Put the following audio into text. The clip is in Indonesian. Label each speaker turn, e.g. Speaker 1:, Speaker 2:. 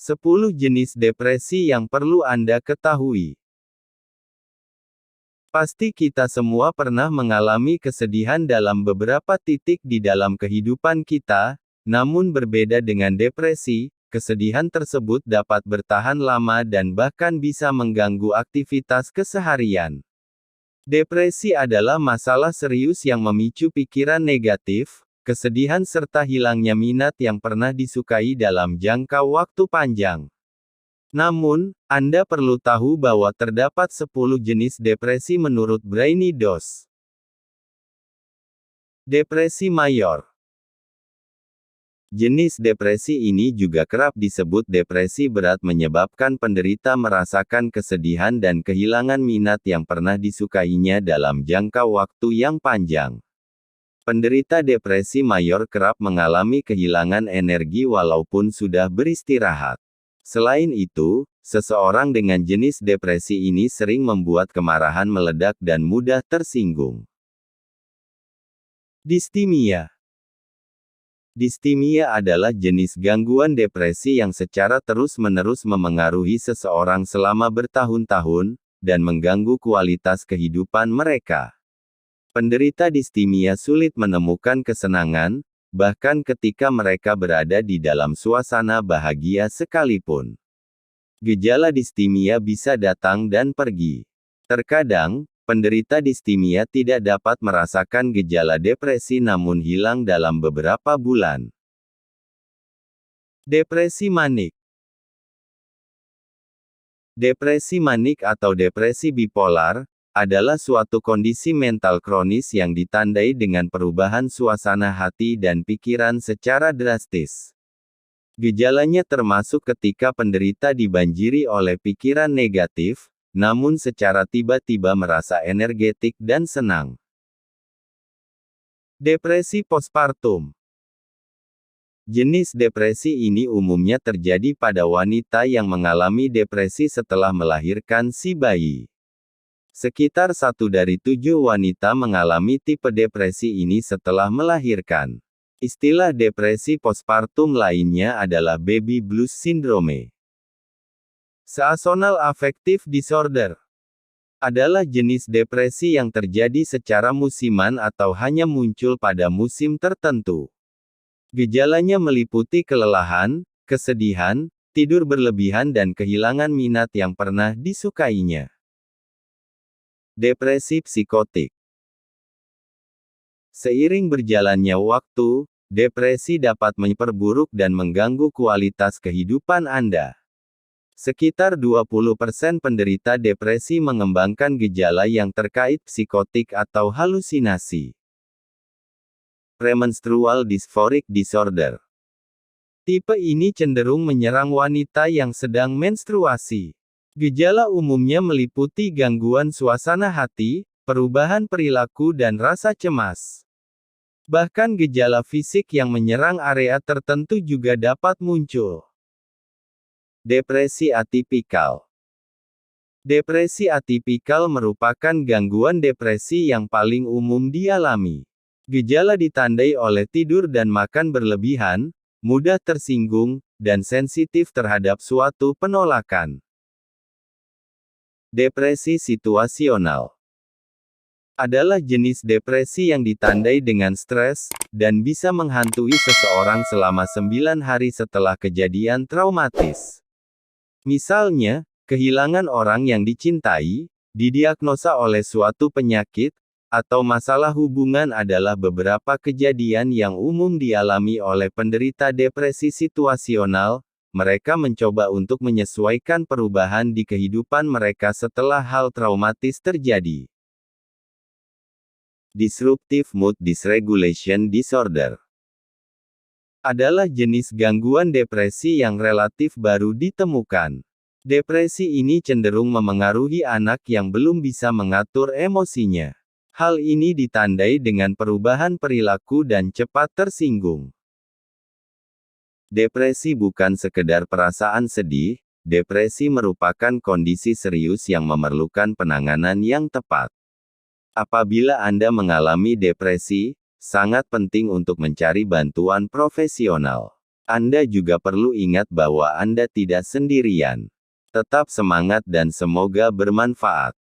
Speaker 1: 10 jenis depresi yang perlu Anda ketahui. Pasti kita semua pernah mengalami kesedihan dalam beberapa titik di dalam kehidupan kita, namun berbeda dengan depresi, kesedihan tersebut dapat bertahan lama dan bahkan bisa mengganggu aktivitas keseharian. Depresi adalah masalah serius yang memicu pikiran negatif, kesedihan serta hilangnya minat yang pernah disukai dalam jangka waktu panjang. Namun, Anda perlu tahu bahwa terdapat 10 jenis depresi menurut Brainy Dos. Depresi mayor. Jenis depresi ini juga kerap disebut depresi berat menyebabkan penderita merasakan kesedihan dan kehilangan minat yang pernah disukainya dalam jangka waktu yang panjang. Penderita depresi mayor kerap mengalami kehilangan energi walaupun sudah beristirahat. Selain itu, seseorang dengan jenis depresi ini sering membuat kemarahan meledak dan mudah tersinggung. Distimia. Distimia adalah jenis gangguan depresi yang secara terus-menerus memengaruhi seseorang selama bertahun-tahun, dan mengganggu kualitas kehidupan mereka. Penderita distimia sulit menemukan kesenangan, bahkan ketika mereka berada di dalam suasana bahagia sekalipun. Gejala distimia bisa datang dan pergi. Terkadang, penderita distimia tidak dapat merasakan gejala depresi namun hilang dalam beberapa bulan. Depresi manik. Depresi manik atau depresi bipolar adalah suatu kondisi mental kronis yang ditandai dengan perubahan suasana hati dan pikiran secara drastis. Gejalanya termasuk ketika penderita dibanjiri oleh pikiran negatif, namun secara tiba-tiba merasa energetik dan senang. Depresi postpartum. Jenis depresi ini umumnya terjadi pada wanita yang mengalami depresi setelah melahirkan si bayi. Sekitar 1 dari 7 wanita mengalami tipe depresi ini setelah melahirkan. Istilah depresi postpartum lainnya adalah baby blues syndrome. Seasonal affective disorder adalah jenis depresi yang terjadi secara musiman atau hanya muncul pada musim tertentu. Gejalanya meliputi kelelahan, kesedihan, tidur berlebihan dan kehilangan minat yang pernah disukainya. Depresi psikotik. Seiring berjalannya waktu, depresi dapat memperburuk dan mengganggu kualitas kehidupan Anda. Sekitar 20% penderita depresi mengembangkan gejala yang terkait psikotik atau halusinasi. Premenstrual dysphoric disorder. Tipe ini cenderung menyerang wanita yang sedang menstruasi. Gejala umumnya meliputi gangguan suasana hati, perubahan perilaku dan rasa cemas. Bahkan gejala fisik yang menyerang area tertentu juga dapat muncul. Depresi atipikal. Depresi atipikal merupakan gangguan depresi yang paling umum dialami. Gejala ditandai oleh tidur dan makan berlebihan, mudah tersinggung, dan sensitif terhadap suatu penolakan. Depresi situasional adalah jenis depresi yang ditandai dengan stres, dan bisa menghantui seseorang selama 9 hari setelah kejadian traumatis. Misalnya, kehilangan orang yang dicintai, didiagnosa oleh suatu penyakit, atau masalah hubungan adalah beberapa kejadian yang umum dialami oleh penderita depresi situasional. Mereka mencoba untuk menyesuaikan perubahan di kehidupan mereka setelah hal traumatis terjadi. Disruptive mood dysregulation disorder adalah jenis gangguan depresi yang relatif baru ditemukan. Depresi ini cenderung memengaruhi anak yang belum bisa mengatur emosinya. Hal ini ditandai dengan perubahan perilaku dan cepat tersinggung. Depresi bukan sekedar perasaan sedih, depresi merupakan kondisi serius yang memerlukan penanganan yang tepat. Apabila Anda mengalami depresi, sangat penting untuk mencari bantuan profesional. Anda juga perlu ingat bahwa Anda tidak sendirian. Tetap semangat dan semoga bermanfaat.